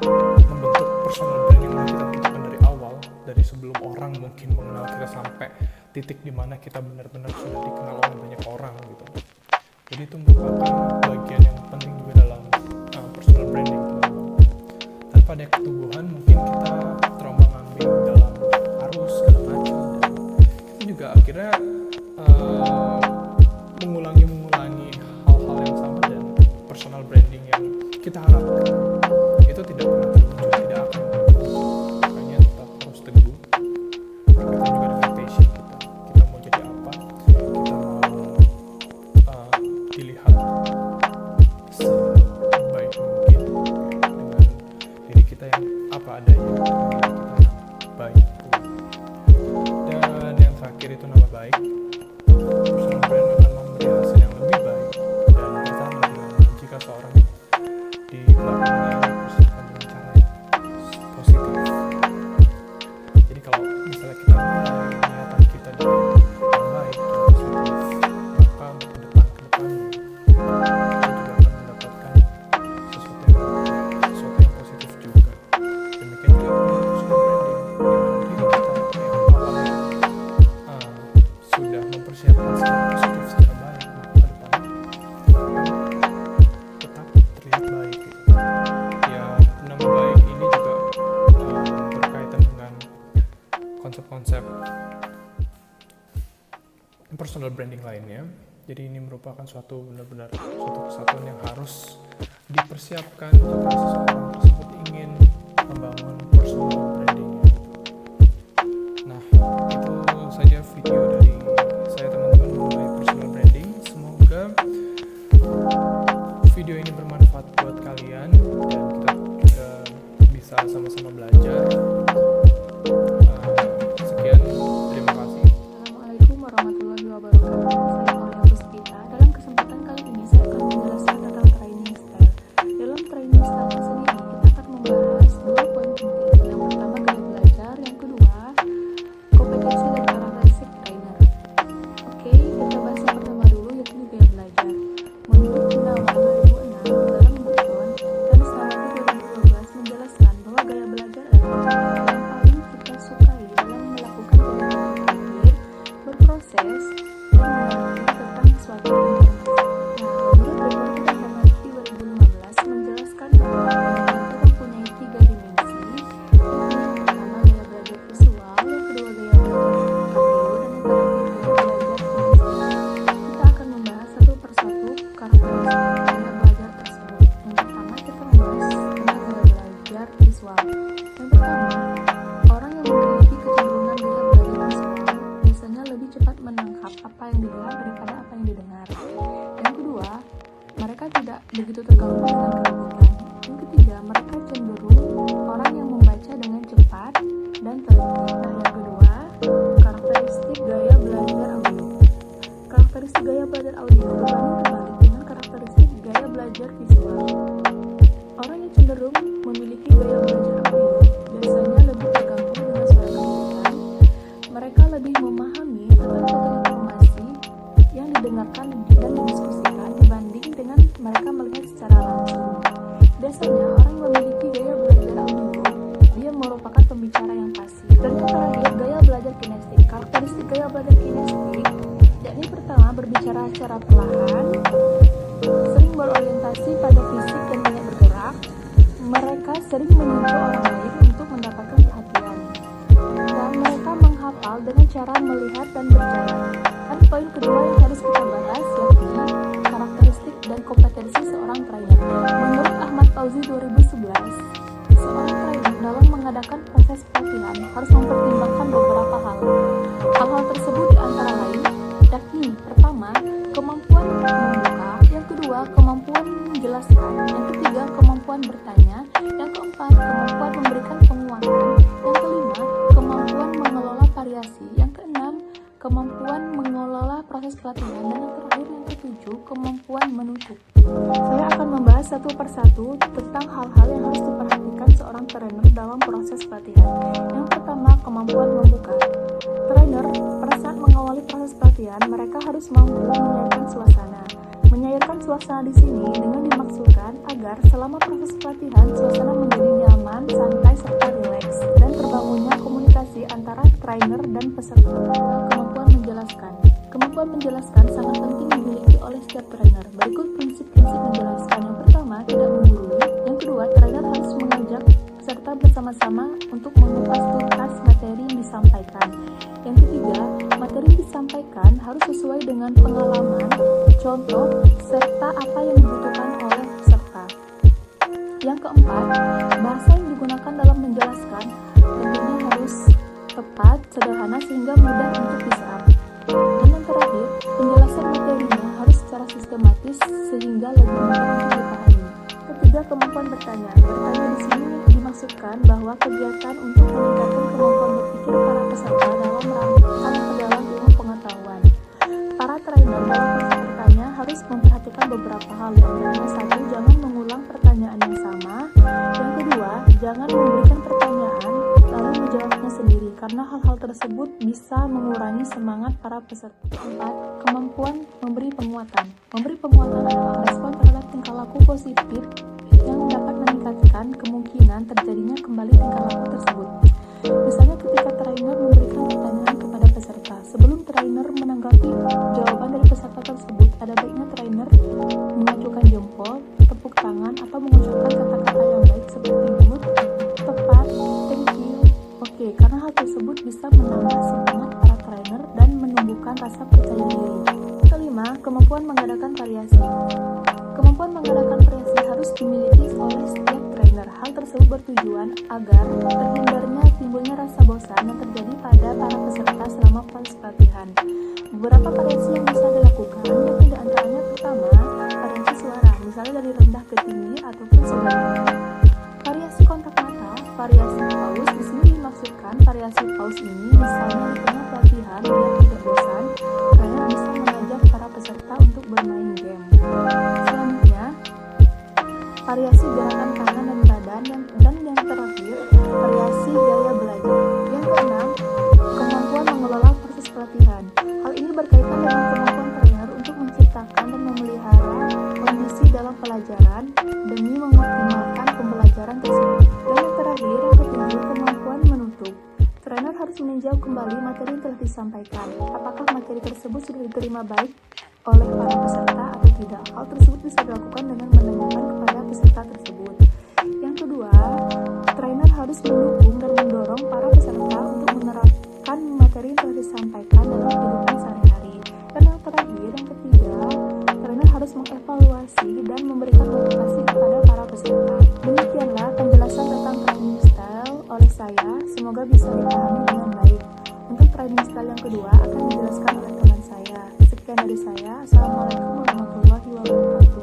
membentuk personal brand yang kita tentukan dari awal, dari sebelum orang mungkin mengenal kita sampai titik di mana kita benar-benar sudah dikenal oleh banyak orang gitu. Jadi itu merupakan bagian yang penting juga dalam personal branding, teman-teman. Tanpa ada keteguhan mungkin kita terombang-ambing dalam arus segala macam, dan itu juga akhirnya mengulangi hal-hal yang sama, dan personal branding yang kita harapkan itu tidak pernah terwujud, tidak akan terwujud. Makanya tetap harus teguh, berkaitan juga dengan passion kita mau jadi apa, kita mau dilihat sebaik mungkin dengan diri kita yang apa adanya, dengan diri kita yang baik. Dan yang terakhir itu nama baik. Personal brand akan memberi hasil yang lebih baik dan bertahan lebih lama jika seorang di belakangnya dipersiapkan dengan cara yang positif. Jadi kalau misalnya kita mulai niatan kita dari yang baik, yang positif, maka untuk ke depan kita juga akan mendapatkan sesuatu yang positif juga. Demikian juga dengan personal branding, di mana diri kita yang awalnya sudah mempersiapkan secara positif, secara baik, maka ke depannya tetap terlihat baik gitu. Ya, nama baik ini juga berkaitan dengan konsep-konsep personal branding lainnya. Jadi ini merupakan suatu kesatuan yang harus dipersiapkan jika seseorang tersebut ingin membangun personal brandingnya. Nah, itu saja video dari saya, teman-teman, mengenai personal branding. Semoga video ini bermanfaat buat kalian dan kita juga bisa sama-sama belajar. Sekian, terima kasih. Assalamualaikum warahmatullahi wabarakatuh. Saya Aulia Puspita. Dalam kesempatan kali ini saya akan menjelaskan tentang training style. Dalam training style sendiri kita akan membahas dua poin penting. Yang pertama gaya belajar, yang kedua kompetensi dan karakteristik trainer. Oke, kita bahas yang pertama dulu, yaitu gaya belajar. Menurut Gunawan 2006 dalam buku dan Strategi 2012 menjelaskan bahwa gaya belajar adalah cara yang paling kita sukai dalam melakukan kegiatan berpikir, berproses, dan mengerti tentang suatu informasi. Nah, menurut Report Informasi 2015 menjelaskan bahwa gaya belajar mempunyai 3 dimensi, yaitu yang pertama gaya belajar visual, yang kedua gaya belajar audio, dan yang terakhir gaya belajar kinestik. Kita akan membahas satu persatu karakteristik gaya belajar tersebut. Yang pertama kita membahas tentang gaya belajar visual. Yang pertama, orang yang memiliki kecenderungan gaya belajar visual biasanya lebih cepat menangkap apa yang dilihat daripada apa yang didengar. Yang kedua, mereka tidak begitu terganggu dengan keributan. Yang ketiga, mereka cenderung orang yang membaca dengan cepat dan teliti. Nah, yang kedua, karakteristik gaya belajar audio. Karakteristik gaya belajar audio berbanding terbalik dengan karakteristik gaya belajar visual. Orang yang cenderung memiliki gaya belajar audio biasanya lebih terganggu dengan suara keributan. Mereka lebih memahami tentang suatu informasi yang didengarkan dan didiskusikan dibanding dengan mereka melihat secara langsung. Biasanya orang yang memiliki gaya belajar audio, dia merupakan pembicara yang pasif. Dan yang terakhir, gaya belajar kinestik. Karakteristik gaya belajar kinestik, yakni pertama berbicara secara perlahan, sering berorientasi pada fisik dan banyak bergerak. Mereka sering menyentuh orang lain untuk mendapatkan perhatian. Dan mereka menghafal dengan cara melihat dan berjalan. Dan poin kedua yang harus kita bahas yakni karakteristik dan kompetensi seorang trainer. Menurut Ahmad Fauzi 2011, seorang trainer dalam mengadakan proses pelatihan harus mempertimbangkan beberapa hal. Hal-hal tersebut antara lain yakni pertama, kemampuan membuka, yang kedua, kemampuan menjelaskan, yang ketiga, kemampuan bertanya, yang keempat, kemampuan memberi pelatihan, dan yang terakhir yang ketujuh, kemampuan menutup. Saya akan membahas satu persatu tentang hal-hal yang harus diperhatikan seorang trainer dalam proses pelatihan. Yang pertama, kemampuan membuka. Trainer, pada saat mengawali proses pelatihan, mereka harus mampu menyairkan suasana. Menyairkan suasana di sini dengan dimaksudkan agar selama proses pelatihan suasana menjadi nyaman, santai, serta rileks, dan terbangunnya komunikasi antara trainer dan peserta. Kemampuan menjelaskan. Kemampuan menjelaskan sangat penting dimiliki oleh setiap trainer. Berikut prinsip-prinsip menjelaskan. Yang pertama, tidak menggurui. Yang kedua, trainer harus mengajak peserta bersama-sama untuk mengupas tuntas materi yang disampaikan. Yang ketiga, materi yang disampaikan harus sesuai dengan pengalaman, contoh, serta apa yang dibutuhkan oleh peserta. Yang keempat, bahasa yang digunakan dalam menjelaskan tentunya harus tepat, sederhana, sehingga mudah untuk diserap. Dan yang terakhir, penjelasan materinya harus secara sistematis sehingga lebih mudah untuk dipahami. Ketiga, kemampuan bertanya. Bertanya di sini dimaksudkan bahwa kegiatan untuk meningkatkan kemampuan berpikir para peserta dalam rangka memperdalam ilmu pengetahuan. Para trainer dalam proses bertanya harus memperhatikan beberapa hal. Yang satu, jangan mengulang pertanyaan yang sama. Yang kedua, jangan memberikan pertanyaan lalu menjawabnya sendiri, karena hal-hal tersebut bisa mengurangi semangat para peserta. Keempat, kemampuan memberi penguatan. Memberi penguatan adalah respon terhadap tingkah laku positif yang dapat meningkatkan kemungkinan terjadinya kembali tingkah laku tersebut. Misalnya ketika trainer memberikan pertanyaan kepada peserta, sebelum trainer menanggapi jawaban dari peserta tersebut, ada baiknya trainer mengajukan jempol, tepuk tangan, atau mengucapkan kata-kata yang baik seperti good, tepat, thank you, oke, karena hal tersebut bisa menambah semangat para trainer dan menumbuhkan rasa percaya diri. Kelima, kemampuan mengadakan variasi. Kemampuan mengadakan variasi harus dimiliki oleh setiap trainer. Hal tersebut bertujuan agar terhindarnya timbulnya rasa bosan yang terjadi pada para peserta selama proses pelatihan. Beberapa variasi yang bisa dilakukan, yakni di antaranya pertama, variasi suara, misalnya dari rendah ke tinggi ataupun sebaliknya. Variasi kontak mata, variasi paus, di sini dimaksudkan variasi paus ini misalnya di tengah pelatihan biar tidak bosan, trainer bisa mengajak para peserta untuk bermain game. Selanjutnya, variasi gerakan tangan dan badan, dan yang terakhir, variasi gaya belajar. Yang keenam, kemampuan mengelola proses pelatihan. Hal ini berkaitan dengan kemampuan trainer untuk menciptakan dan memelihara kondisi dalam pelajaran demi mengoptimalkan pembelajaran tersebut. Dan yang terakhir, yang ketujuh, kemampuan menutup. Trainer harus meninjau kembali materi yang telah disampaikan. Apakah materi tersebut sudah diterima baik oleh para peserta atau tidak. Hal tersebut bisa dilakukan dengan menanyakan kepada peserta tersebut. Yang kedua, trainer harus mendukung dan mendorong para peserta untuk menerapkan materi yang telah disampaikan dalam kehidupan sehari-hari. Dan yang terakhir, yang ketiga, trainer harus mengevaluasi dan memberikan motivasi kepada para peserta. Demikianlah penjelasan tentang training style oleh saya. Semoga bisa dipahami dengan baik. Untuk training style yang kedua akan dijelaskan oleh teman saya. Sekian dari saya. Assalamualaikum warahmatullahi wabarakatuh.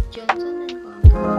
Johnson dan kawan-kawan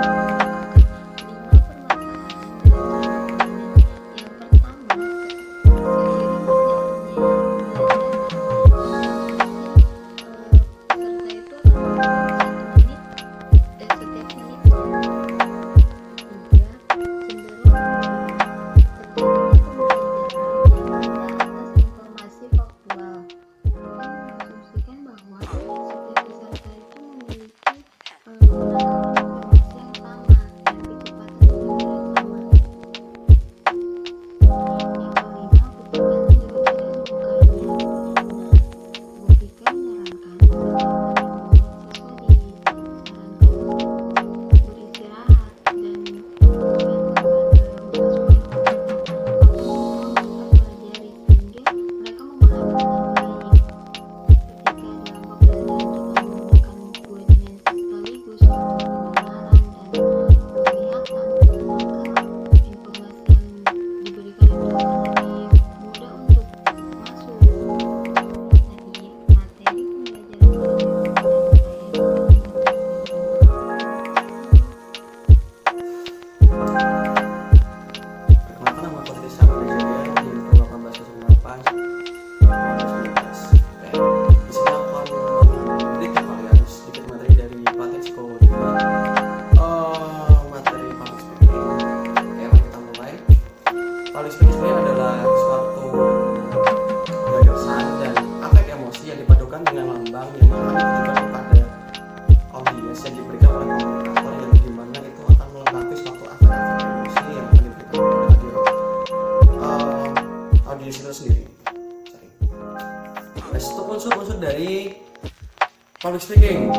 public speaking.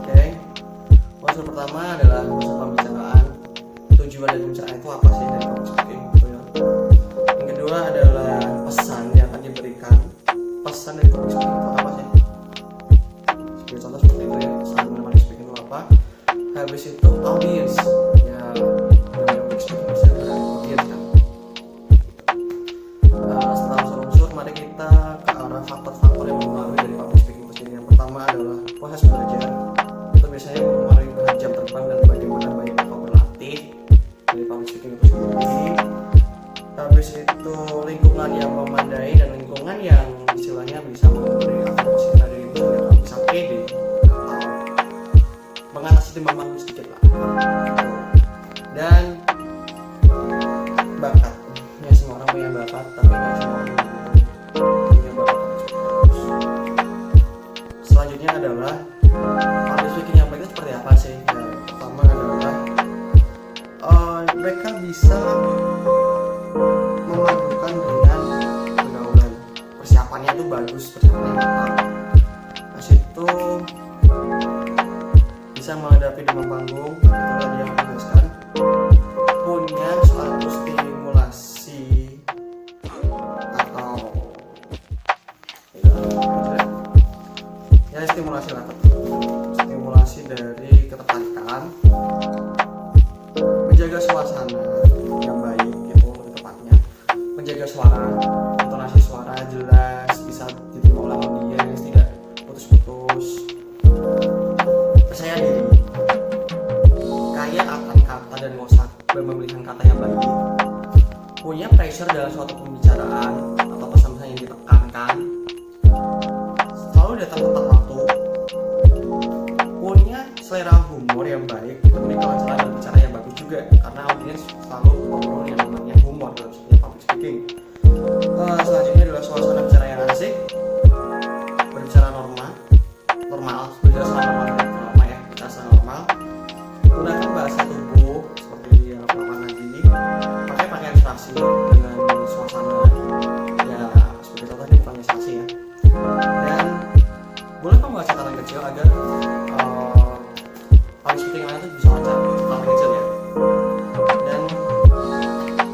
Oke. Unsur pertama adalah unsur pembicaraan. Tujuan dari pembicaraan itu apa sih dari public speaking? Gitu ya. Yang kedua adalah pesan yang akan diberikan. Pesan dari public speaking itu apa sih? Sebagai contoh seperti itu ya. Pesan dari public speaking itu apa? Habis itu audience. Ya, dari public speaking bisa dari audience kan. Setelah unsur-unsur, mari kita ke arah faktor-faktor yang mempengaruhi dari public speaking itu sendiri. Yang pertama adalah proses belajar. Itu biasanya mempengaruhi jam terbang dan bagaimana banyak kita berlatih dari public speaking itu sendiri. Habis itu lingkungan yang memadai dan lingkungan yang istilahnya bisa memberi afirmasi tadi itu sehingga bisa pede atau mengatasi demam panggung sedikit lah. Dan bakat. Ya, semua orang punya bakat, tapi nggak semua orang punya bakat. Selanjutnya adalah public speaking yang baik itu seperti apa sih? Ya, pertama adalah mereka bisa memadukan dengan pergaulan. Persiapannya itu bagus, persiapannya matang. Terus itu bisa menghadapi demam panggung, itulah dia yang menjelaskan. Punya suatu stimulasi atau ya stimulasi lah, stimulasi dari ketertarikan, menjaga suasana yang baik itu lebih tepatnya, menjaga suara, intonasi suara jelas, bisa diterima oleh audiens, tidak putus-putus, percaya diri, kaya akan kata dan ngosak memilih kata yang baik, punya pressure dalam suatu pembicaraan atau pesan-pesan yang ditekankan, selalu datang tepat waktu, punya selera humor yang baik, memiliki cara berbicara yang bagus juga, karena audiens selalu perlu yang namanya humor dalam setiap public speaking. Selanjutnya adalah suasana bicara yang asik, berbicara normal, berbicara secara normal ya, bicara secara normal, gunakan bahasa tubuh seperti yang aku lakukan tadi, pakai pakaian serasi dengan suasana ya seperti contoh ini bukan serasi ya, dan boleh membaca catatan kecil agar public speaking kalian itu bisa lancar catatan kecil ya, dan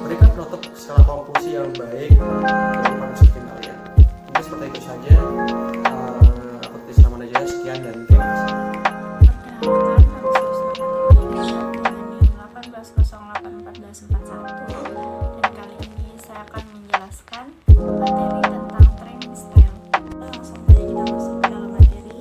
berikan penutup skala konklusi yang baik dari public speaking kalian. Mungkin seperti itu saja. Aku Tis Ramadhan, sekian dan terima kasih. Dan kali ini saya akan menjelaskan materi tentang training style. Langsung saja kita masuk ke dalam materi.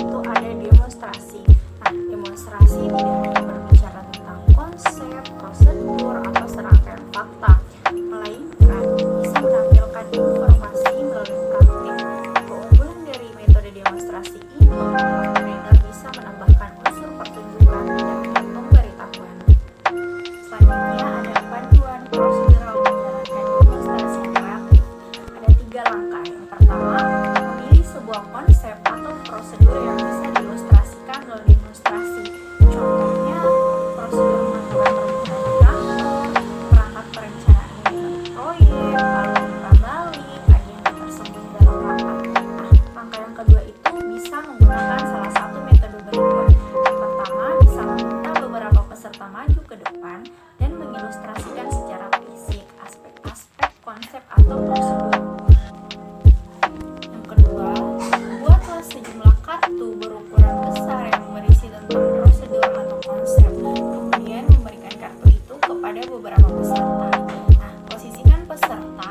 yaitu ada demonstrasi. Nah, demonstrasi tidak hanya berbicara tentang konsep, prosedur, atau serangkaian fakta, melainkan bisa menampilkan informasi melalui praktik. Keunggulan dari metode demonstrasi ini adalah trainer bisa menambahkan unsur pertunjukan dan pemberitahuan. Selanjutnya ada panduan prosedural menjalankan demonstrasi interaktif. Ada 3 langkah. Yang pertama, memilih sebuah konsep atau prosedur yang bisa diilustrasikan melalui demonstrasi. Contohnya, prosedur menentukan permukaan kantor, perangkat perencanaan manajemen proyek, lalu putar balik, agenda tersembunyi dalam rapat. Nah, langkah yang kedua itu bisa menggunakan salah satu metode berikut. Yang pertama, bisa meminta beberapa peserta maju ke depan dan mengilustrasikan secara fisik aspek-aspek konsep atau prosedur. Yang kedua, buatlah sejumlah kartu berukuran besar yang berisi tentang prosedur atau konsep. Kemudian memberikan kartu itu kepada beberapa peserta. Nah, posisikan peserta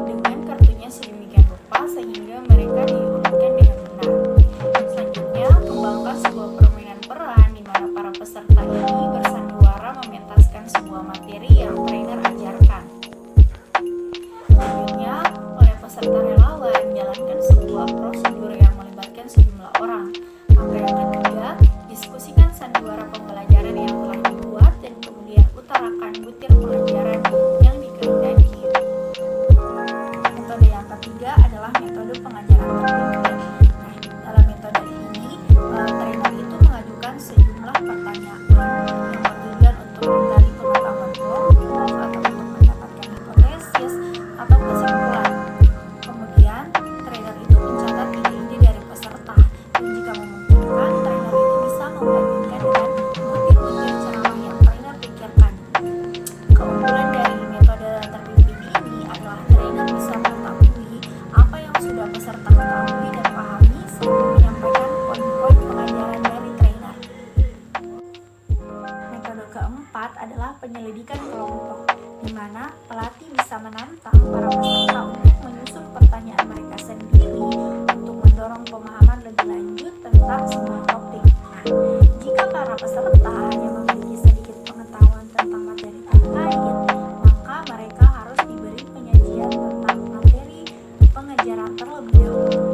dengan kartunya sedemikian rupa sehingga mereka diurutkan dengan benar. Selanjutnya, kembangkan sebuah permainan peran di mana para peserta ini bersandiwara mementaskan sebuah materi yang trainer ajarkan. Selanjutnya, oleh peserta relawan, jalankan sebuah prosedur yang melibatkan sejumlah orang. Langkah yang ketiga, diskusikan sandiwara pembelajaran yang telah dibuat dan kemudian utarakan butir pelajaran yang dikehendaki. Metode yang ketiga adalah metode pengajaran terpimpin. Nah, dalam metode ini, trainer itu mengajukan sejumlah pertanyaan yang bertujuan untuk menggali pengetahuan kelompok atau untuk mendapatkan hipotesis atau kesimpulan. Kemudian, trainer itu mencatat ide-ide dari peserta dan jika memungkinkan, trainer itu bisa membandingkan dengan butir-butir ceramah yang trainer pikirkan. Keunggulan dari metode terpimpin ini adalah trainer bisa mengetahui apa yang sudah peserta ketahui dan pahami sebelum menyampaikan poin-poin pengajaran dari trainer. Metode keempat adalah penyelidikan kelompok, di mana pelatih bisa menantang para peserta untuk menyusun pertanyaan mereka sendiri untuk mendorong pemahaman lebih lanjut tentang sebuah topik. Nah, jika para peserta hanya memiliki sedikit pengetahuan tentang materi terkait, maka mereka harus diberi penyajian tentang materi pengajaran terlebih dahulu.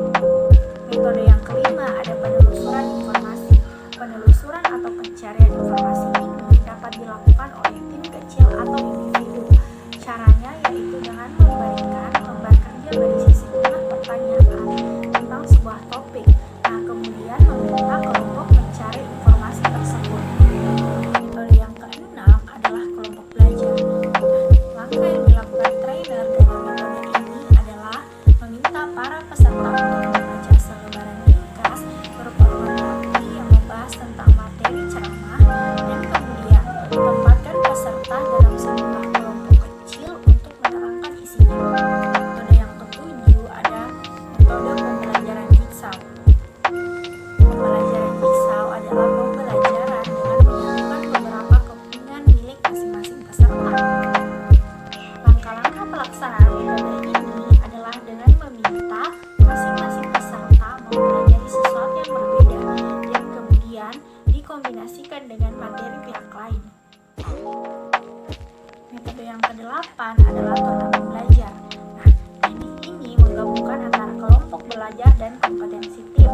Metode yang kelima ada penelusuran informasi. Penelusuran atau pencarian informasi ini dapat dilakukan oleh tim kecil atau individu. Caranya yaitu dengan memberikan lembar kerja berisi sejumlah pertanyaan tentang sebuah topik. Nah, kemudian meminta kelompok mencari informasi tersebut. Metode yang keenam adalah kelompok belajar. Langkah yang dilakukan trainer dalam metode ini adalah meminta para peserta untuk membaca selebaran ringkas berupa materi yang membahas tentang materi ceramah dan kemudian tempatkan peserta dalam sejumlah kelompok kecil untuk menerangkan isinya. Metode yang ketujuh ada metode pembelajaran jigsaw. Pembelajaran jigsaw adalah pembelajaran dengan menyatukan beberapa kepingan milik masing-masing peserta. Langkah-langkah pelaksanaan metode ini adalah dengan meminta masing-masing peserta mempelajari sesuatu yang berbeda dan kemudian dikombinasikan dengan materi pihak lain. Metode yang kedelapan adalah turnamen belajar. Nah, teknik ini menggabungkan antara kelompok belajar dan kompetensi tim.